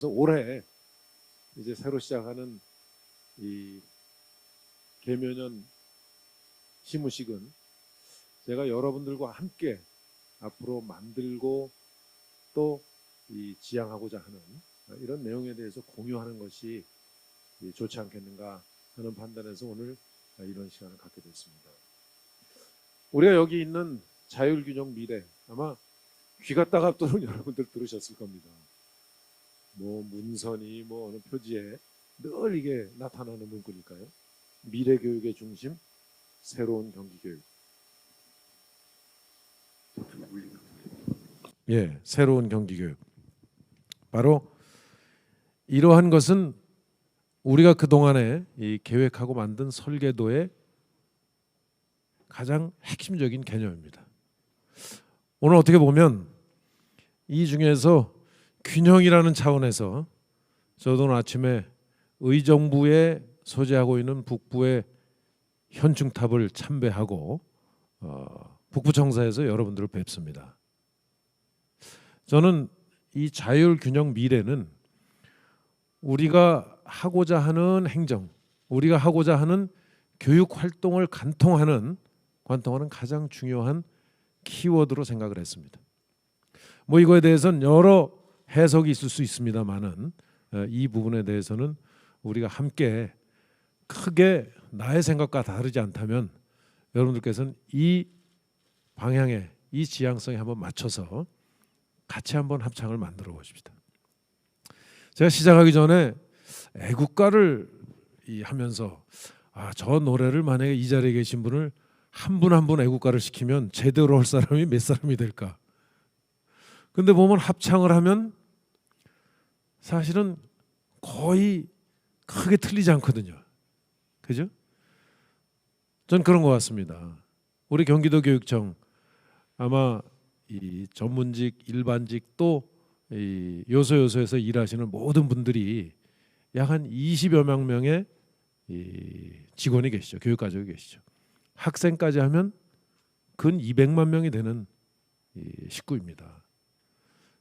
그래서 올해 이제 새로 시작하는 이 계묘년 시무식은 제가 여러분들과 함께 앞으로 만들고 또 이 지향하고자 하는 이런 내용에 대해서 공유하는 것이 좋지 않겠는가 하는 판단에서 오늘 이런 시간을 갖게 됐습니다. 우리가 여기 있는 자율균형 미래, 아마 귀가 따갑도록 여러분들 들으셨을 겁니다. 뭐 문선이 뭐 어느 표지에 늘 이게 나타나는 문구니까요. 미래 교육의 중심, 새로운 경기 교육. 예, 새로운 경기 교육. 바로 이러한 것은 우리가 그동안에 이 계획하고 만든 설계도의 가장 핵심적인 개념입니다. 오늘 어떻게 보면 이 중에서 균형이라는 차원에서 저도 오늘 아침에 의정부에 소재하고 있는 북부의 현충탑을 참배하고 북부청사에서 여러분들을 뵙습니다. 저는 이 자율균형 미래는 우리가 하고자 하는 행정, 우리가 하고자 하는 교육 활동을 관통하는 가장 중요한 키워드로 생각을 했습니다. 뭐 이거에 대해서는 여러 해석이 있을 수 있습니다만은 이 부분에 대해서는 우리가 함께 크게 나의 생각과 다르지 않다면 여러분들께서는 이 방향에 이 지향성에 한번 맞춰서 같이 한번 합창을 만들어 보십시다. 제가 시작하기 전에 애국가를 하면서 저 노래를 만약에 이 자리에 계신 분을 한 분 한 분 애국가를 시키면 제대로 할 사람이 몇 사람이 될까? 근데 보면 합창을 하면 사실은 거의 크게 틀리지 않거든요. 그죠? 전 그런 것 같습니다. 우리 경기도교육청 아마 이 전문직, 일반직 또 이 요소에서 일하시는 모든 분들이 약 한 20여 명의 이 직원이 계시죠. 교육가족이 계시죠. 학생까지 하면 근 200만 명이 되는 이 식구입니다.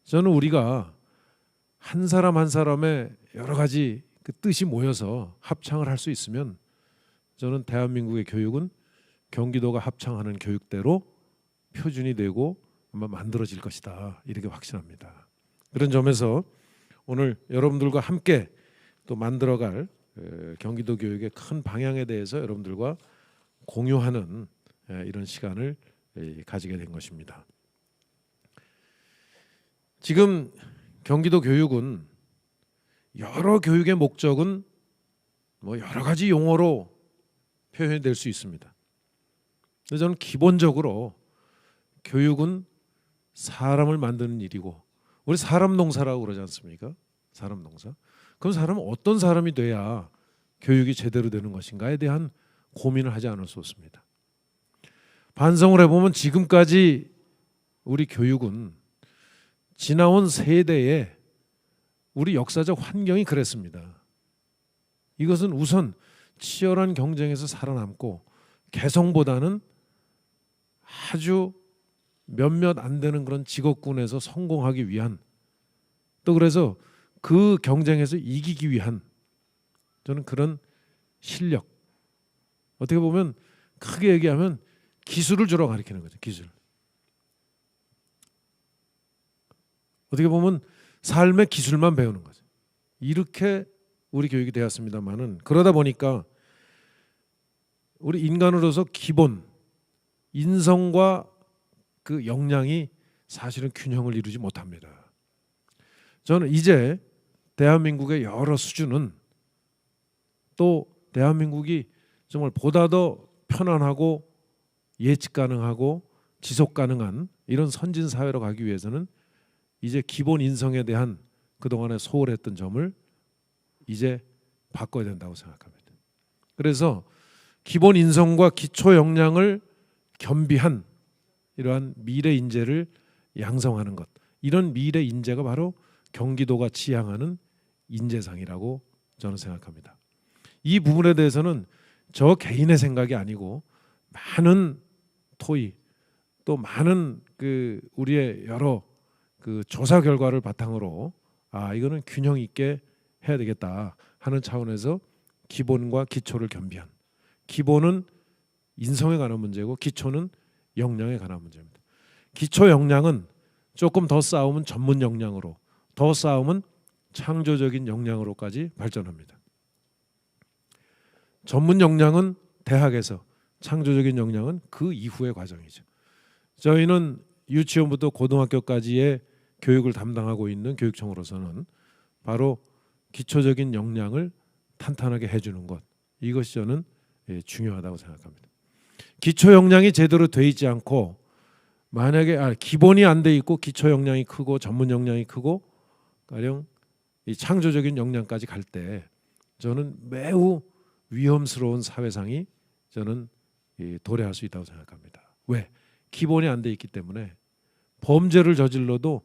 저는 우리가 한 사람 한 사람의 여러 가지 그 뜻이 모여서 합창을 할 수 있으면 저는 대한민국의 교육은 경기도가 합창하는 교육대로 표준이 되고 아마 만들어질 것이다. 이렇게 확신합니다. 그런 점에서 오늘 여러분들과 함께 또 만들어갈 경기도 교육의 큰 방향에 대해서 여러분들과 공유하는 이런 시간을 가지게 된 것입니다. 지금 경기도 교육은 여러 교육의 목적은 뭐 여러 가지 용어로 표현이 될 수 있습니다. 그래서 저는 기본적으로 교육은 사람을 만드는 일이고 우리 사람 농사라고 그러지 않습니까? 사람 농사. 그럼 사람은 어떤 사람이 돼야 교육이 제대로 되는 것인가에 대한 고민을 하지 않을 수 없습니다. 반성을 해보면 지금까지 우리 교육은 지나온 세대에 우리 역사적 환경이 그랬습니다. 이것은 우선 치열한 경쟁에서 살아남고 개성보다는 아주 몇몇 안 되는 그런 직업군에서 성공하기 위한 또 그래서 그 경쟁에서 이기기 위한 저는 그런 실력 어떻게 보면 크게 얘기하면 기술을 주로 가리키는 거죠. 기술. 어떻게 보면 삶의 기술만 배우는 거죠. 이렇게 우리 교육이 되었습니다만은 그러다 보니까 우리 인간으로서 기본 인성과 그 역량이 사실은 균형을 이루지 못합니다. 저는 이제 대한민국의 여러 수준은 또 대한민국이 정말 보다 더 편안하고 예측 가능하고 지속 가능한 이런 선진 사회로 가기 위해서는 이제 기본 인성에 대한 그동안에 소홀했던 점을 이제 바꿔야 된다고 생각합니다. 그래서 기본 인성과 기초 역량을 겸비한 이러한 미래 인재를 양성하는 것, 이런 미래 인재가 바로 경기도가 지향하는 인재상이라고 저는 생각합니다. 이 부분에 대해서는 저 개인의 생각이 아니고 많은 토의 또 많은 그 우리의 여러 그 조사 결과를 바탕으로 이거는 균형 있게 해야 되겠다 하는 차원에서 기본과 기초를 겸비한, 기본은 인성에 관한 문제고 기초는 역량에 관한 문제입니다. 기초 역량은 조금 더 쌓으면 전문 역량으로, 더 쌓으면 창조적인 역량으로까지 발전합니다. 전문 역량은 대학에서, 창조적인 역량은 그 이후의 과정이죠. 저희는 유치원부터 고등학교까지의 교육을 담당하고 있는 교육청으로서는 바로 기초적인 역량을 탄탄하게 해주는 것, 이것이 저는 중요하다고 생각합니다. 기초 역량이 제대로 돼 있지 않고, 만약에 기본이 안 돼 있고 기초 역량이 크고 전문 역량이 크고 가령 이 창조적인 역량까지 갈 때 저는 매우 위험스러운 사회상이 저는 도래할 수 있다고 생각합니다. 왜? 기본이 안 돼 있기 때문에 범죄를 저질러도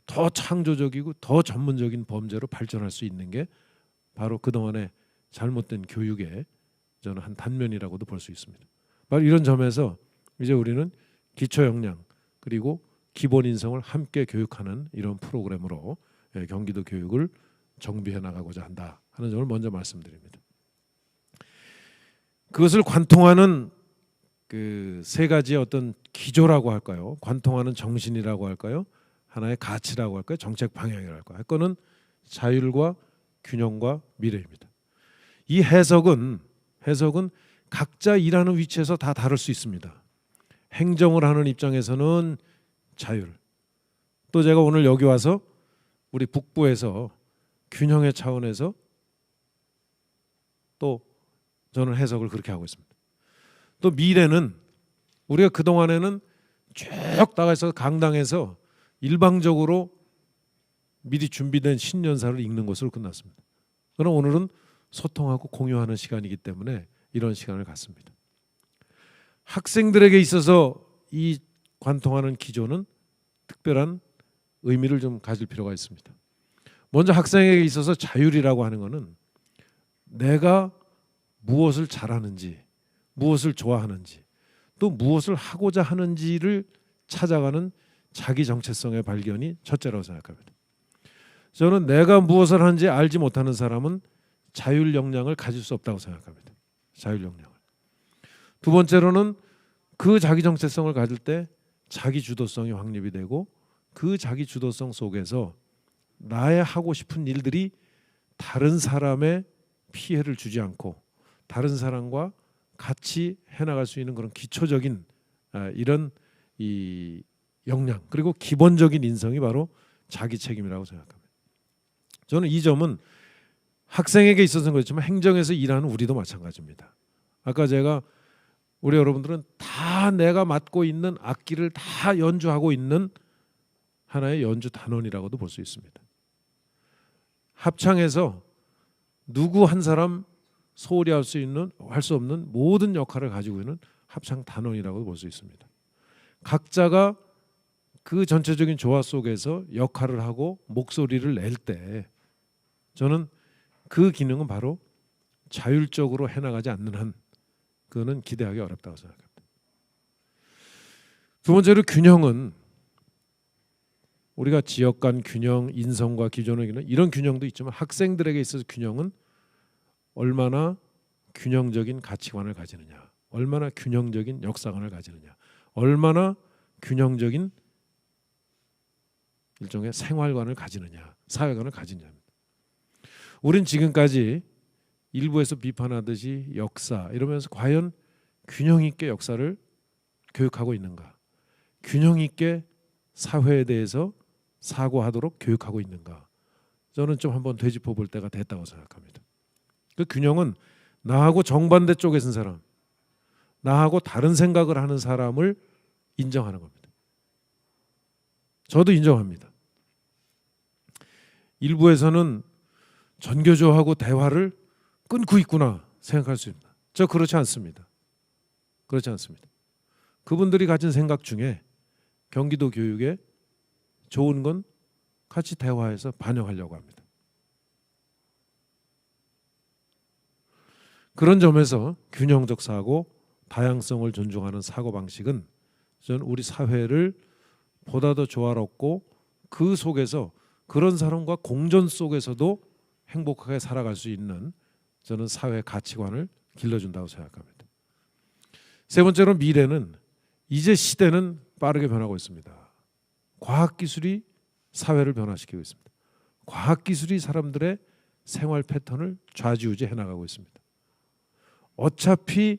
더 창조적이고 더 전문적인 범죄로 발전할 수 있는 게 바로 그동안의 잘못된 교육의 저는 한 단면이라고도 볼 수 있습니다. 바로 이런 점에서 이제 우리는 기초 역량 그리고 기본 인성을 함께 교육하는 이런 프로그램으로 경기도 교육을 정비해 나가고자 한다 하는 점을 먼저 말씀드립니다. 그것을 관통하는 그 세 가지의 어떤 기조라고 할까요? 관통하는 정신이라고 할까요? 하나의 가치라고 할까요? 정책 방향이라고 할까요? 할 거는 자율과 균형과 미래입니다. 이 해석은 각자 일하는 위치에서 다 다를 수 있습니다. 행정을 하는 입장에서는 자율, 또 제가 오늘 여기 와서 우리 북부에서 균형의 차원에서 또 저는 해석을 그렇게 하고 있습니다. 또 미래는 우리가 그동안에는 쭉 나가서 강당에서 일방적으로 미리 준비된 신년사를 읽는 것으로 끝났습니다. 그럼 오늘은 소통하고 공유하는 시간이기 때문에 이런 시간을 갖습니다. 학생들에게 있어서 이 관통하는 기조는 특별한 의미를 좀 가질 필요가 있습니다. 먼저 학생에게 있어서 자율이라고 하는 것은 내가 무엇을 잘하는지, 무엇을 좋아하는지, 또 무엇을 하고자 하는지를 찾아가는 자기 정체성의 발견이 첫째라고 생각합니다. 저는 내가 무엇을 하는지 알지 못하는 사람은 자율 역량을 가질 수 없다고 생각합니다. 자율 역량을. 두 번째로는 그 자기 정체성을 가질 때 자기 주도성이 확립이 되고 그 자기 주도성 속에서 나의 하고 싶은 일들이 다른 사람의 피해를 주지 않고 다른 사람과 같이 해나갈 수 있는 그런 기초적인 이런 이 역량 그리고 기본적인 인성이 바로 자기 책임이라고 생각합니다. 저는 이 점은 학생에게 있어서는 그렇지만 행정에서 일하는 우리도 마찬가지입니다. 아까 제가 우리 여러분들은 다 내가 맡고 있는 악기를 다 연주하고 있는 하나의 연주 단원이라고도 볼 수 있습니다. 합창에서 누구 한 사람 소홀히 할 수 없는 모든 역할을 가지고 있는 합창 단원이라고 볼 수 있습니다. 각자가 그 전체적인 조화 속에서 역할을 하고 목소리를 낼 때 저는 그 기능은 바로 자율적으로 해나가지 않는 한 그거는 기대하기 어렵다고 생각합니다. 두 번째로 균형은 우리가 지역 간 균형, 인성과 기존의 균형 이런 균형도 있지만 학생들에게 있어서 균형은 얼마나 균형적인 가치관을 가지느냐, 얼마나 균형적인 역사관을 가지느냐, 얼마나 균형적인 일종의 생활관을 가지느냐, 사회관을 가지느냐입니다. 우린 지금까지 일부에서 비판하듯이 역사 이러면서 과연 균형 있게 역사를 교육하고 있는가, 균형 있게 사회에 대해서 사고하도록 교육하고 있는가, 저는 좀 한번 되짚어 볼 때가 됐다고 생각합니다. 그 균형은 나하고 정반대 쪽에 선 사람, 나하고 다른 생각을 하는 사람을 인정하는 겁니다. 저도 인정합니다. 일부에서는 전교조하고 대화를 끊고 있구나 생각할 수 있습니다. 저 그렇지 않습니다. 그렇지 않습니다. 그분들이 가진 생각 중에 경기도 교육에 좋은 건 같이 대화해서 반영하려고 합니다. 그런 점에서 균형적 사고, 다양성을 존중하는 사고방식은 저는 우리 사회를 보다 더 조화롭고 그 속에서 그런 사람과 공존 속에서도 행복하게 살아갈 수 있는 저는 사회 가치관을 길러준다고 생각합니다. 세 번째로 미래는 이제 시대는 빠르게 변하고 있습니다. 과학기술이 사회를 변화시키고 있습니다. 과학기술이 사람들의 생활 패턴을 좌지우지해 나가고 있습니다. 어차피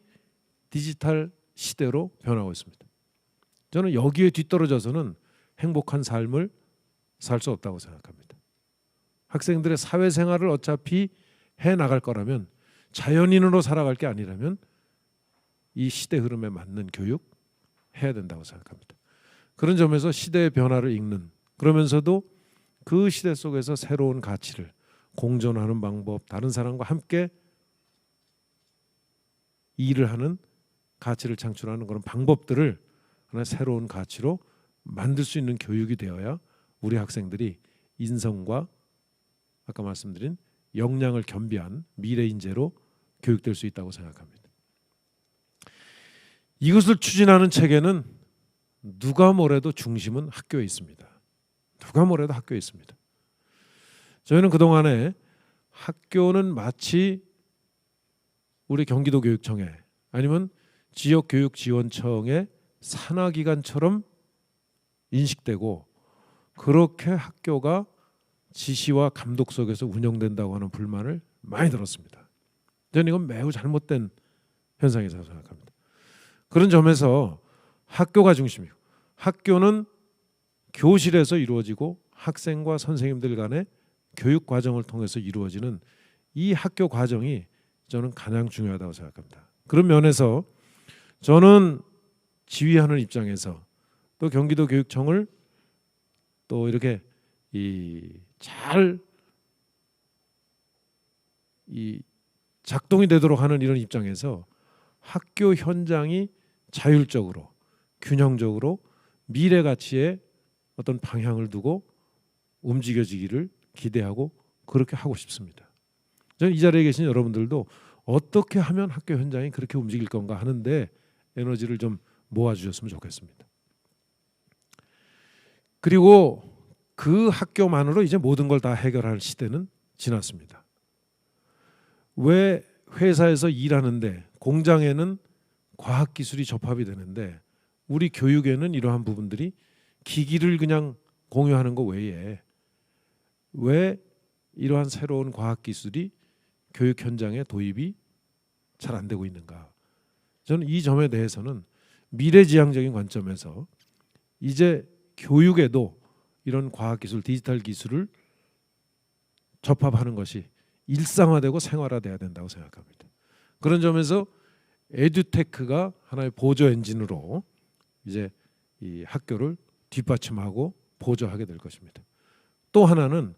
디지털 시대로 변하고 있습니다. 저는 여기에 뒤떨어져서는 행복한 삶을 살 수 없다고 생각합니다. 학생들의 사회생활을 어차피 해 나갈 거라면, 자연인으로 살아갈 게 아니라면 이 시대 흐름에 맞는 교육 해야 된다고 생각합니다. 그런 점에서 시대의 변화를 읽는, 그러면서도 그 시대 속에서 새로운 가치를 공존하는 방법, 다른 사람과 함께 일을 하는, 가치를 창출하는 그런 방법들을 하나의 새로운 가치로 만들 수 있는 교육이 되어야 우리 학생들이 인성과 아까 말씀드린 역량을 겸비한 미래 인재로 교육될 수 있다고 생각합니다. 이것을 추진하는 체계는 누가 뭐래도 중심은 학교에 있습니다. 누가 뭐래도 학교에 있습니다. 저희는 그동안에 학교는 마치 우리 경기도교육청에 아니면 지역교육지원청의 산하기관처럼 인식되고, 그렇게 학교가 지시와 감독 속에서 운영된다고 하는 불만을 많이 들었습니다. 저는 이건 매우 잘못된 현상이라고 생각합니다. 그런 점에서 학교가 중심이고, 학교는 교실에서 이루어지고 학생과 선생님들 간의 교육 과정을 통해서 이루어지는 이 학교 과정이 저는 가장 중요하다고 생각합니다. 그런 면에서 저는 지휘하는 입장에서 또 경기도 교육청을 또 이렇게 잘 작동이 되도록 하는 이런 입장에서 학교 현장이 자율적으로 균형적으로 미래 가치에 어떤 방향을 두고 움직여지기를 기대하고 그렇게 하고 싶습니다. 저는 이 자리에 계신 여러분들도 어떻게 하면 학교 현장이 그렇게 움직일 건가 하는데 에너지를 좀 모아주셨으면 좋겠습니다. 그리고 그 학교만으로 이제 모든 걸 다 해결할 시대는 지났습니다. 왜 회사에서 일하는데, 공장에는 과학기술이 접합이 되는데 우리 교육에는 이러한 부분들이 기기를 그냥 공유하는 것 외에 왜 이러한 새로운 과학기술이 교육 현장에 도입이 잘 안 되고 있는가? 저는 이 점에 대해서는 미래지향적인 관점에서 이제 교육에도 이런 과학기술, 디지털 기술을 접합하는 것이 일상화되고 생활화돼야 된다고 생각합니다. 그런 점에서 에듀테크가 하나의 보조 엔진으로 이제 이 학교를 뒷받침하고 보조하게 될 것입니다. 또 하나는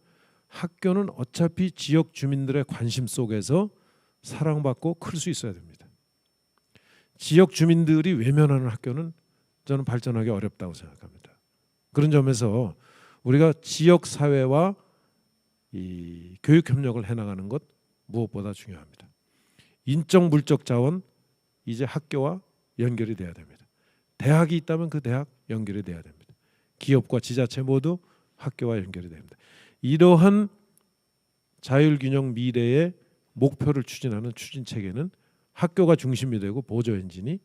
학교는 어차피 지역 주민들의 관심 속에서 사랑받고 클 수 있어야 됩니다. 지역 주민들이 외면하는 학교는 저는 발전하기 어렵다고 생각합니다. 그런 점에서 우리가 지역 사회와 이 교육 협력을 해나가는 것 무엇보다 중요합니다. 인적 물적 자원 이제 학교와 연결이 돼야 됩니다. 대학이 있다면 그 대학 연결이 돼야 됩니다. 기업과 지자체 모두 학교와 연결이 됩니다. 이러한 자율균형 미래의 목표를 추진하는 추진 체계는 학교가 중심이 되고 보조 엔진이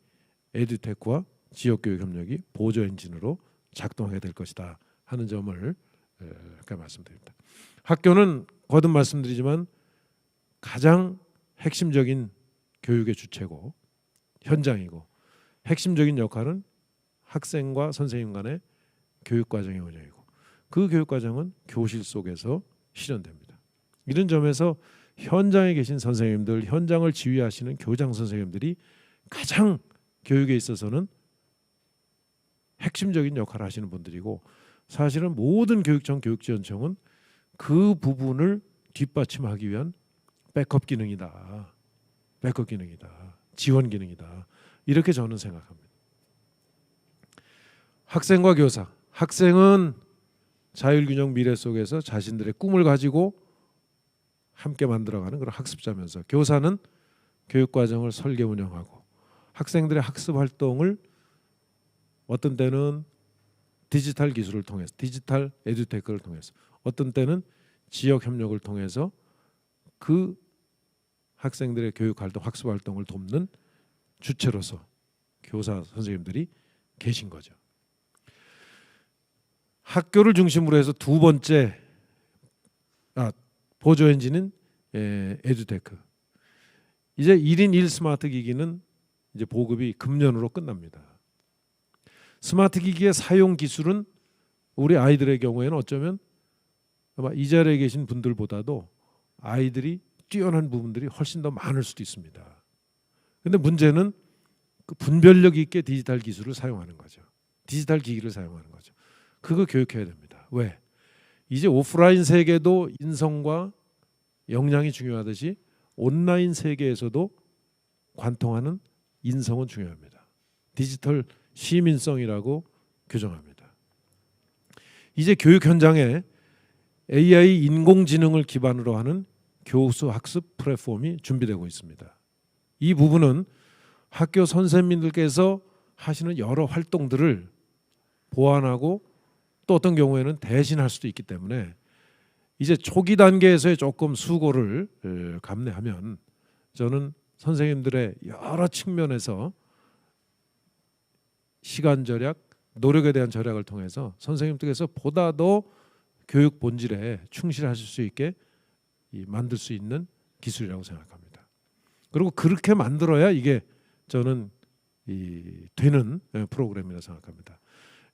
에듀테크와 지역교육 협력이 보조 엔진으로 작동하게 될 것이다 하는 점을 말씀드립니다. 학교는 거듭 말씀드리지만 가장 핵심적인 교육의 주체고 현장이고, 핵심적인 역할은 학생과 선생님 간의 교육 과정의 운영이고, 그 교육 과정은 교실 속에서 실현됩니다. 이런 점에서 현장에 계신 선생님들, 현장을 지휘하시는 교장 선생님들이 가장 교육에 있어서는 핵심적인 역할을 하시는 분들이고, 사실은 모든 교육청, 교육지원청은 그 부분을 뒷받침하기 위한 백업 기능이다. 백업 기능이다. 지원 기능이다. 이렇게 저는 생각합니다. 학생과 교사. 학생은 자율균형 미래 속에서 자신들의 꿈을 가지고 함께 만들어가는 그런 학습자면서, 교사는 교육과정을 설계 운영하고 학생들의 학습 활동을 어떤 때는 디지털 기술을 통해서, 디지털 에듀테크를 통해서, 어떤 때는 지역 협력을 통해서 그 학생들의 교육 활동, 학습 활동을 돕는 주체로서 교사 선생님들이 계신 거죠. 학교를 중심으로 해서 두 번째 보조 엔진은 에듀테크. 이제 1인 1 스마트 기기는 이제 보급이 금년으로 끝납니다. 스마트 기기의 사용 기술은 우리 아이들의 경우에는 어쩌면 아마 이 자리에 계신 분들보다도 아이들이 뛰어난 부분들이 훨씬 더 많을 수도 있습니다. 근데 문제는 그 분별력 있게 디지털 기술을 사용하는 거죠. 디지털 기기를 사용하는 거죠. 그거 교육해야 됩니다. 왜? 이제 오프라인 세계도 인성과 역량이 중요하듯이 온라인 세계에서도 관통하는 인성은 중요합니다. 디지털 시민성이라고 규정합니다. 이제 교육 현장에 AI 인공지능을 기반으로 하는 교수 학습 플랫폼이 준비되고 있습니다. 이 부분은 학교 선생님들께서 하시는 여러 활동들을 보완하고 또 어떤 경우에는 대신할 수도 있기 때문에 이제 초기 단계에서의 조금 수고를 감내하면 저는 선생님들의 여러 측면에서 시간 절약, 노력에 대한 절약을 통해서 선생님들께서 보다 더 교육 본질에 충실하실 수 있게 만들 수 있는 기술이라고 생각합니다. 그리고 그렇게 만들어야 이게 저는 되는 프로그램이라고 생각합니다.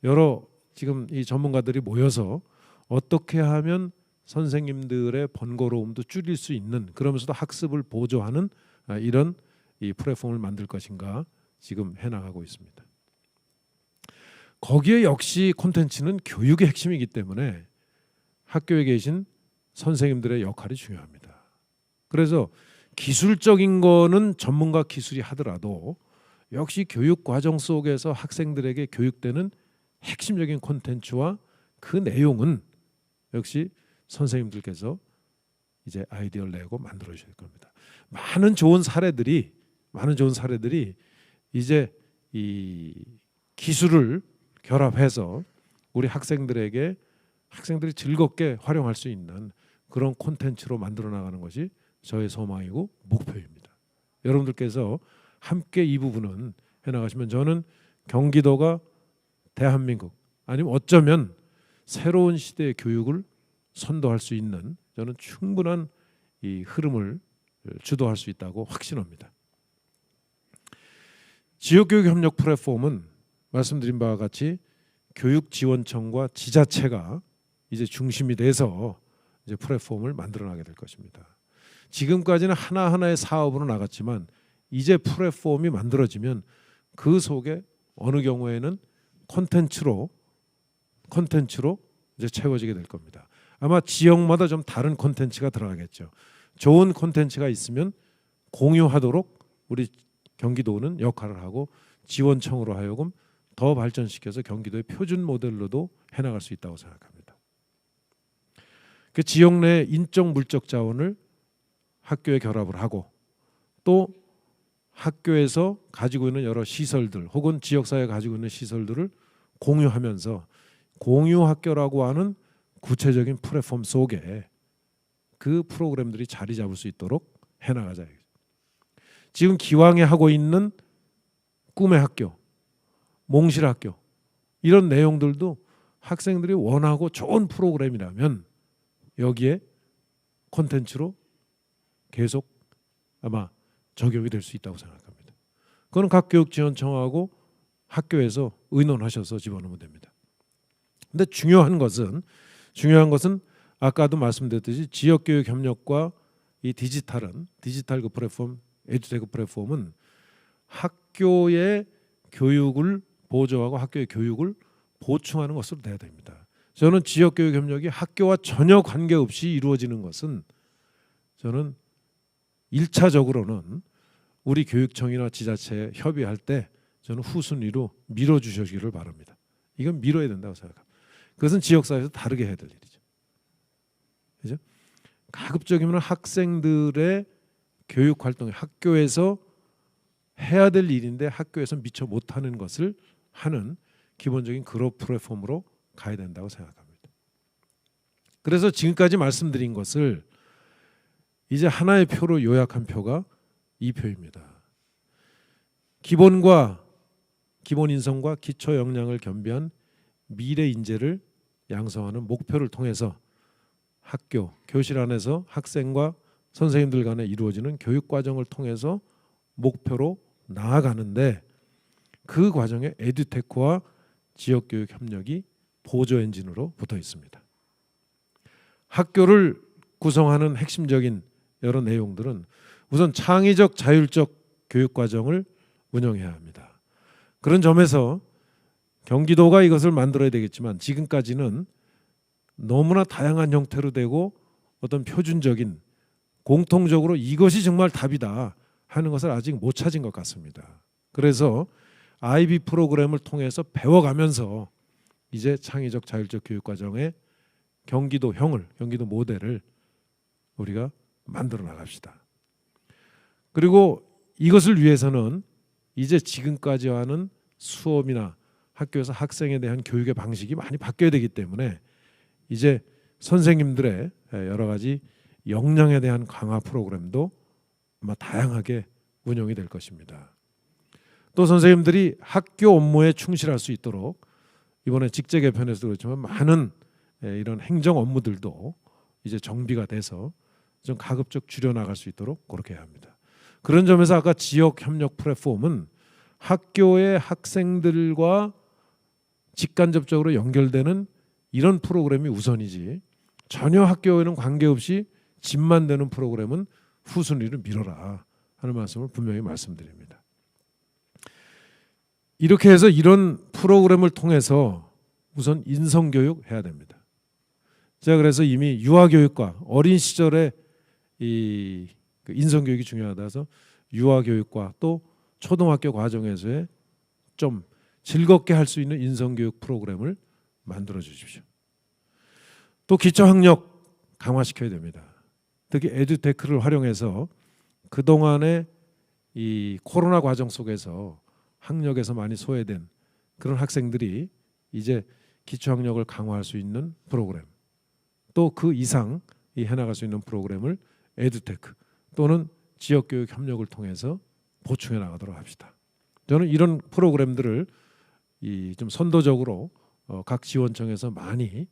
여러 지금 이 전문가들이 모여서 어떻게 하면 선생님들의 번거로움도 줄일 수 있는, 그러면서도 학습을 보조하는 이런 이 플랫폼을 만들 것인가 지금 해나가고 있습니다. 거기에 역시 콘텐츠는 교육의 핵심이기 때문에 학교에 계신 선생님들의 역할이 중요합니다. 그래서 기술적인 거는 전문가 기술이 하더라도 역시 교육 과정 속에서 학생들에게 교육되는 핵심적인 콘텐츠와 그 내용은 역시 선생님들께서 이제 아이디어를 내고 만들어 주실 겁니다. 많은 좋은 사례들이 이제 이 기술을 결합해서 우리 학생들이 즐겁게 활용할 수 있는 그런 콘텐츠로 만들어 나가는 것이 저의 소망이고 목표입니다. 여러분들께서 함께 이 부분은 해나가시면 저는 경기도가 대한민국 아니면 어쩌면 새로운 시대의 교육을 선도할 수 있는 저는 충분한 이 흐름을 주도할 수 있다고 확신합니다. 지역교육 협력 플랫폼은 말씀드린 바와 같이 교육지원청과 지자체가 이제 중심이 돼서 이제 플랫폼을 만들어나게 될 것입니다. 지금까지는 하나하나의 사업으로 나갔지만 이제 플랫폼이 만들어지면 그 속에 어느 경우에는 콘텐츠로 이제 채워지게 될 겁니다. 아마 지역마다 좀 다른 콘텐츠가 들어가겠죠. 좋은 콘텐츠가 있으면 공유하도록 우리 경기도는 역할을 하고 지원청으로 하여금 더 발전시켜서 경기도의 표준 모델로도 해나갈 수 있다고 생각합니다. 그 지역 내 인적 물적 자원을 학교에 결합을 하고 또 학교에서 가지고 있는 여러 시설들 혹은 지역사회가 가지고 있는 시설들을 공유하면서 공유학교라고 하는 구체적인 플랫폼 속에 그 프로그램들이 자리 잡을 수 있도록 해나가자. 지금 기왕에 하고 있는 꿈의 학교, 몽실학교 이런 내용들도 학생들이 원하고 좋은 프로그램이라면 여기에 콘텐츠로 계속 아마 적용이 될 수 있다고 생각합니다. 그건 각 교육지원청하고 학교에서 의논하셔서 집어넣으면 됩니다. 근데 중요한 것은 아까도 말씀드렸듯이 지역교육 협력과 이 디지털 그 플랫폼, 에듀테크 플랫폼은 학교의 교육을 보조하고 학교의 교육을 보충하는 것으로 돼야 됩니다. 저는 지역교육 협력이 학교와 전혀 관계없이 이루어지는 것은 저는 1차적으로는 우리 교육청이나 지자체에 협의할 때 저는 후순위로 밀어주시기를 바랍니다. 이건 밀어야 된다고 생각합니다. 그것은 지역사회에서 다르게 해야 될 일이죠. 그죠? 가급적이면 학생들의 교육 활동이 학교에서 해야 될 일인데 학교에서 미처 못하는 것을 하는 기본적인 그룹 플랫폼으로 가야 된다고 생각합니다. 그래서 지금까지 말씀드린 것을 이제 하나의 표로 요약한 표가 이 표입니다. 기본 인성과 기초 역량을 겸비한 미래 인재를 양성하는 목표를 통해서 학교, 교실 안에서 학생과 선생님들 간에 이루어지는 교육 과정을 통해서 목표로 나아가는데, 그 과정에 에듀테크와 지역교육 협력이 보조 엔진으로 붙어 있습니다. 학교를 구성하는 핵심적인 여러 내용들은 우선 창의적 자율적 교육 과정을 운영해야 합니다. 그런 점에서 경기도가 이것을 만들어야 되겠지만 지금까지는 너무나 다양한 형태로 되고 어떤 표준적인 공통적으로 이것이 정말 답이다 하는 것을 아직 못 찾은 것 같습니다. 그래서 IB 프로그램을 통해서 배워가면서 이제 창의적 자율적 교육 과정의 경기도형을, 경기도 모델을 우리가 만들어 나갑시다. 그리고 이것을 위해서는 이제 지금까지와는 수업이나 학교에서 학생에 대한 교육의 방식이 많이 바뀌어야 되기 때문에 이제 선생님들의 여러 가지 역량에 대한 강화 프로그램도 아마 다양하게 운영이 될 것입니다. 또 선생님들이 학교 업무에 충실할 수 있도록 이번에 직제 개편에서도 그렇지만 많은 이런 행정 업무들도 이제 정비가 돼서 좀 가급적 줄여나갈 수 있도록 그렇게 해야 합니다. 그런 점에서 아까 지역 협력 플랫폼은 학교의 학생들과 직간접적으로 연결되는 이런 프로그램이 우선이지, 전혀 학교에는 관계없이 집만 되는 프로그램은 후순위를 밀어라 하는 말씀을 분명히 말씀드립니다. 이렇게 해서 이런 프로그램을 통해서 우선 인성교육 해야 됩니다. 제가 그래서 이미 유아교육과 어린 시절에 이 인성교육이 중요하다 해서 유아교육과 또 초등학교 과정에서의 좀 즐겁게 할 수 있는 인성교육 프로그램을 만들어 주십시오. 또 기초학력 강화시켜야 됩니다. 특히 에듀테크를 활용해서 그동안의 이 코로나 과정 속에서 학력에서 많이 소외된 그런 학생들이 이제 기초학력을 강화할 수 있는 프로그램, 또 그 이상 해나갈 수 있는 프로그램을 에듀테크 또는 지역교육 협력을 통해서 보충해 나가도록 합시다. 저는 이런 프로그램들을 좀 선도적으로 각 지원청에서 많이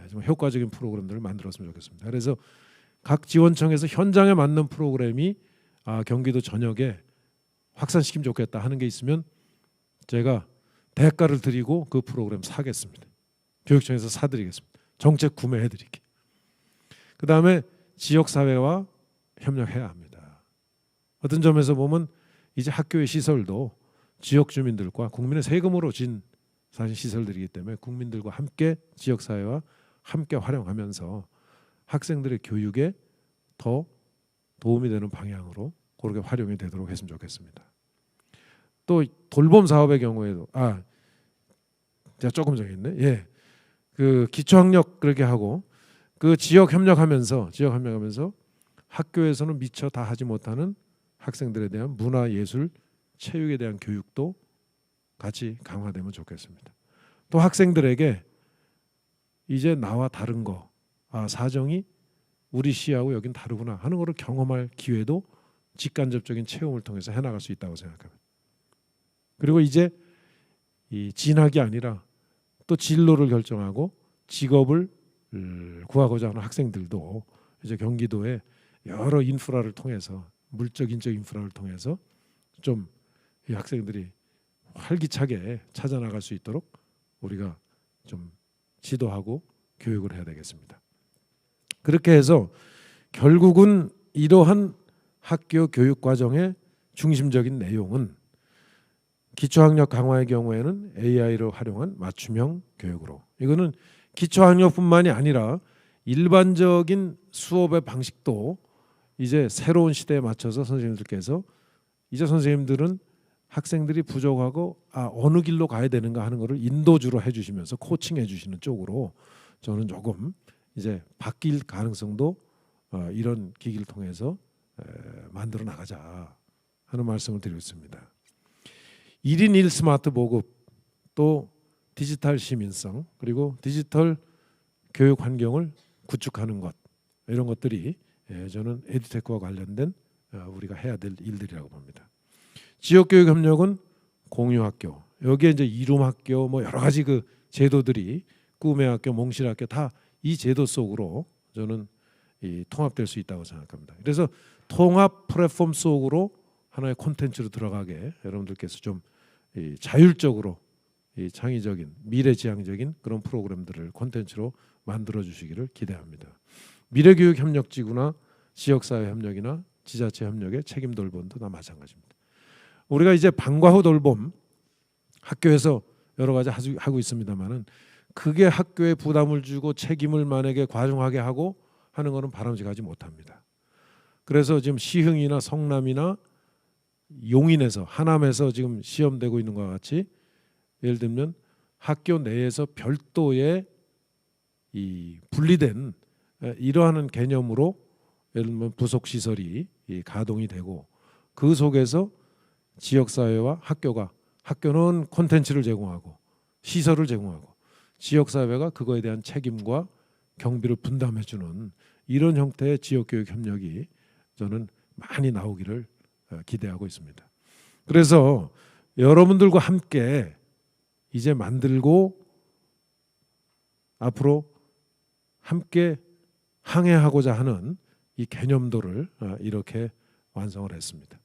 좀 효과적인 프로그램들을 만들었으면 좋겠습니다. 그래서 각 지원청에서 현장에 맞는 프로그램이 경기도 전역에 확산시키면 좋겠다 하는 게 있으면 제가 대가를 드리고 그 프로그램 사겠습니다. 교육청에서 사드리겠습니다. 정책 구매해드릴게요. 그 다음에 지역사회와 협력해야 합니다. 어떤 점에서 보면 이제 학교의 시설도 지역 주민들과 국민의 세금으로 진 사실 시설들이기 때문에 국민들과 함께 지역사회와 함께 활용하면서 학생들의 교육에 더 도움이 되는 방향으로 그렇게 활용이 되도록 했으면 좋겠습니다. 또 돌봄 사업의 경우에도 제가 조금 정했네. 예, 그 기초학력 그렇게 하고 그 지역 협력하면서 학교에서는 미처 다 하지 못하는 학생들에 대한 문화, 예술, 체육에 대한 교육도 같이 강화되면 좋겠습니다. 또 학생들에게 이제 나와 다른 거, 사정이 우리 시하고 여긴 다르구나 하는 거를 경험할 기회도 직간접적인 체험을 통해서 해나갈 수 있다고 생각합니다. 그리고 이제 이 진학이 아니라 또 진로를 결정하고 직업을 구하고자 하는 학생들도 이제 경기도의 여러 인프라를 통해서, 물적 인적 인프라를 통해서 좀 이 학생들이 활기차게 찾아 나갈 수 있도록 우리가 좀 지도하고 교육을 해야 되겠습니다. 그렇게 해서 결국은 이러한 학교 교육 과정의 중심적인 내용은 기초학력 강화의 경우에는 AI를 활용한 맞춤형 교육으로, 이거는 기초학력뿐만이 아니라 일반적인 수업의 방식도 이제 새로운 시대에 맞춰서 선생님들께서 이제 선생님들은 학생들이 부족하고 어느 길로 가야 되는가 하는 것을 인도주로 해주시면서 코칭해 주시는 쪽으로 저는 조금 이제 바뀔 가능성도 이런 기기를 통해서 만들어 나가자 하는 말씀을 드리고 있습니다. 1인 1 스마트 보급, 또 디지털 시민성, 그리고 디지털 교육 환경을 구축하는 것 이런 것들이 저는 에듀테크와 관련된 우리가 해야 될 일들이라고 봅니다. 지역교육 협력은 공유학교 여기에 이제 이룸학교 뭐 여러 가지 그 제도들이 꿈의 학교, 몽실 학교 다 이 제도 속으로 저는 통합될 수 있다고 생각합니다. 그래서 통합 플랫폼 속으로 하나의 콘텐츠로 들어가게 여러분들께서 좀 자율적으로 창의적인 미래지향적인 그런 프로그램들을 콘텐츠로 만들어 주시기를 기대합니다. 미래교육협력지구나 지역사회협력이나 지자체 협력의 책임 돌봄도 다 마찬가지입니다. 우리가 이제 방과 후 돌봄 학교에서 여러 가지 하고 있습니다만은 그게 학교에 부담을 주고 책임을 만약에 과중하게 하고 하는 것은 바람직하지 못합니다. 그래서 지금 시흥이나 성남이나 용인에서 하남에서 지금 시험되고 있는 것과 같이 예를 들면 학교 내에서 별도의 이 분리된 이러한 개념으로 예를 들면 부속 시설이 가동이 되고 그 속에서 지역사회와 학교는 콘텐츠를 제공하고 시설을 제공하고 지역사회가 그거에 대한 책임과 경비를 분담해주는 이런 형태의 지역교육 협력이 저는 많이 나오기를 기대하고 있습니다. 그래서 여러분들과 함께 이제 만들고 앞으로 함께 항해하고자 하는 이 개념도를 이렇게 완성을 했습니다.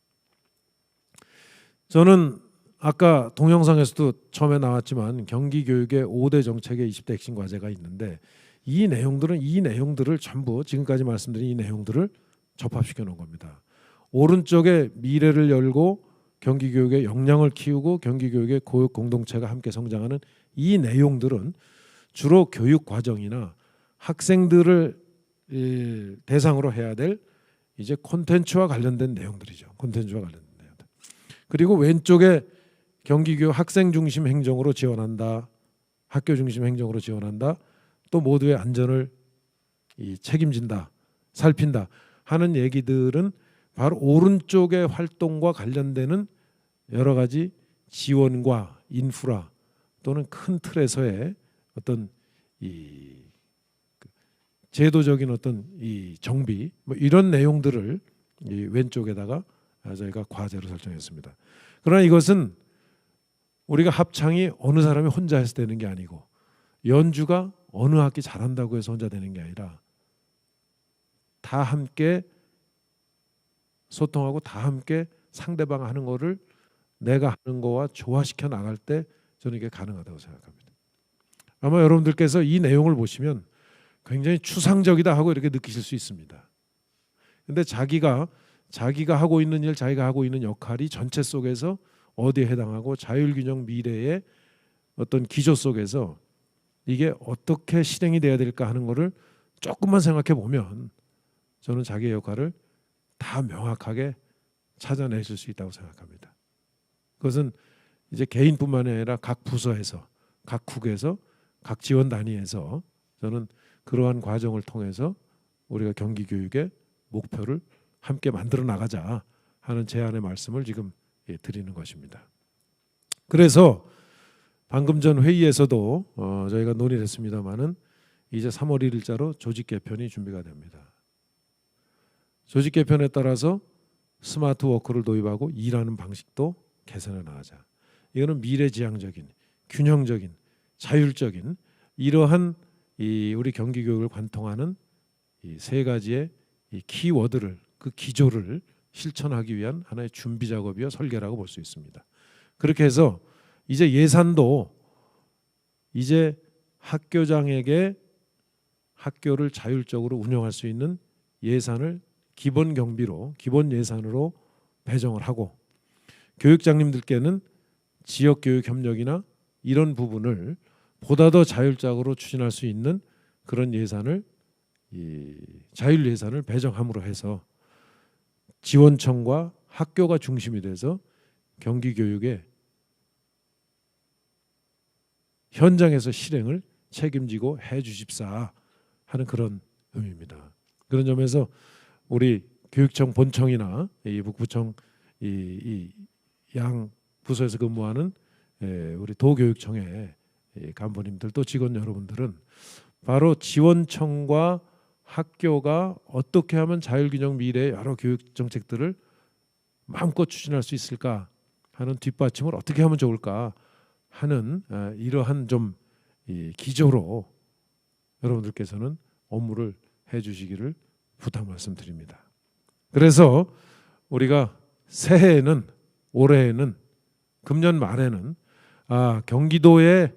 저는 아까 동영상에서도 처음에 나왔지만 경기교육의 5대 정책의 20대 핵심 과제가 있는데 이 내용들을 전부 지금까지 말씀드린 이 내용들을 접합시켜 놓은 겁니다. 오른쪽에 미래를 열고 경기교육의 역량을 키우고 경기교육의 교육 공동체가 함께 성장하는 이 내용들은 주로 교육 과정이나 학생들을 대상으로 해야 될 이제 콘텐츠와 관련된 내용들이죠. 콘텐츠와 관련된 내용들. 그리고 왼쪽에 경기교육 학생 중심 행정으로 지원한다. 학교 중심 행정으로 지원한다. 또 모두의 안전을 책임진다. 살핀다 하는 얘기들은 바로 오른쪽의 활동과 관련되는 여러 가지 지원과 인프라 또는 큰 틀에서의 어떤 이 제도적인 어떤 이 정비 뭐 이런 내용들을 이 왼쪽에다가 저희가 과제로 설정했습니다. 그러나 이것은 우리가 합창이 어느 사람이 혼자 해서 되는 게 아니고 연주가 어느 학기 잘한다고 해서 혼자 되는 게 아니라 다 함께 소통하고 다 함께 상대방 하는 거를 내가 하는 거와 조화시켜 나갈 때 저는 이게 가능하다고 생각합니다. 아마 여러분들께서 이 내용을 보시면 굉장히 추상적이다 하고 이렇게 느끼실 수 있습니다. 근데 자기가 하고 있는 일, 자기가 하고 있는 역할이 전체 속에서 어디에 해당하고 자율균형 미래의 어떤 기조 속에서 이게 어떻게 실행이 돼야 될까 하는 거를 조금만 생각해 보면 저는 자기의 역할을 다 명확하게 찾아내실 수 있다고 생각합니다. 그것은 이제 개인뿐만 아니라 각 부서에서, 각 국에서, 각 지원 단위에서 저는 그러한 과정을 통해서 우리가 경기교육의 목표를 함께 만들어 나가자 하는 제안의 말씀을 지금 드리는 것입니다. 그래서 방금 전 회의에서도 저희가 논의를 했습니다마는 이제 3월 1일자로 조직 개편이 준비가 됩니다. 조직 개편에 따라서 스마트 워크를 도입하고 일하는 방식도 개선해 나가자. 이거는 미래지향적인, 균형적인, 자율적인 이러한 우리 경기교육을 관통하는 이 세 가지의 이 키워드를 그 기조를 실천하기 위한 하나의 준비 작업이요 설계라고 볼 수 있습니다. 그렇게 해서 이제 예산도 이제 학교장에게 학교를 자율적으로 운영할 수 있는 예산을 기본 경비로 기본 예산으로 배정을 하고 교육장님들께는 지역교육 협력이나 이런 부분을 보다 더 자율적으로 추진할 수 있는 그런 예산을 자율 예산을 배정함으로 해서 지원청과 학교가 중심이 돼서 경기교육의 현장에서 실행을 책임지고 해 주십사 하는 그런 의미입니다. 그런 점에서 우리 교육청 본청이나 이 북부청 이 양 부서에서 근무하는 우리 도교육청의 간부님들 또 직원 여러분들은 바로 지원청과 학교가 어떻게 하면 자율균형 미래의 여러 교육 정책들을 마음껏 추진할 수 있을까 하는 뒷받침을 어떻게 하면 좋을까 하는 이러한 좀 기조로 여러분들께서는 업무를 해주시기를 부탁 말씀드립니다. 그래서 우리가 새해에는 올해에는 금년 말에는 경기도의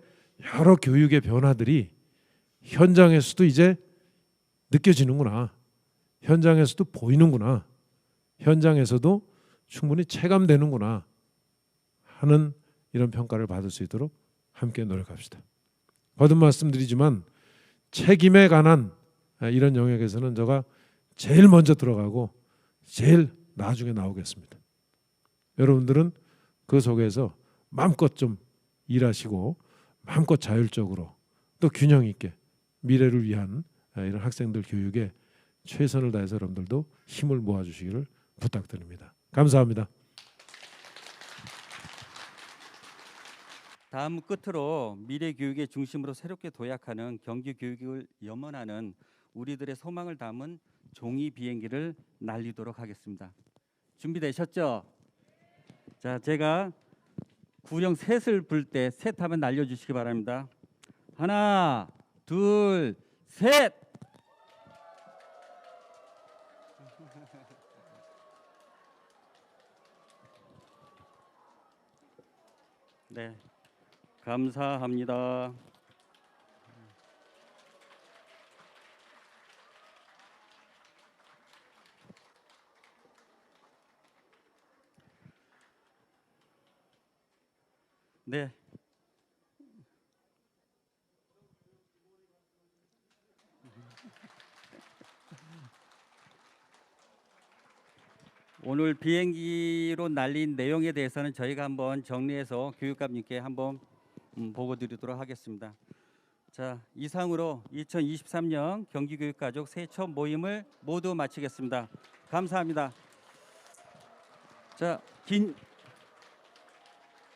여러 교육의 변화들이 현장에서도 이제 느껴지는구나, 현장에서도 보이는구나, 현장에서도 충분히 체감되는구나 하는 이런 평가를 받을 수 있도록 함께 노력합시다. 거듭 말씀드리지만 책임에 관한 이런 영역에서는 제가 제일 먼저 들어가고 제일 나중에 나오겠습니다. 여러분들은 그 속에서 마음껏 좀 일하시고 마음껏 자율적으로 또 균형 있게 미래를 위한 이런 학생들 교육에 최선을 다해서 여러분들도 힘을 모아주시기를 부탁드립니다. 감사합니다. 다음 끝으로 미래 교육의 중심으로 새롭게 도약하는 경기 교육을 염원하는 우리들의 소망을 담은 종이 비행기를 날리도록 하겠습니다. 준비되셨죠? 자, 제가 구령 셋을 불 때 셋 하면 날려주시기 바랍니다. 하나, 둘, 셋! 네, 감사합니다. 네. 오늘 비행기로 날린 내용에 대해서는 저희가 한번 정리해서 교육감님께 한번 보고 드리도록 하겠습니다. 자, 이상으로 2023년 경기교육가족 새해 첫 모임을 모두 마치겠습니다. 감사합니다. 자,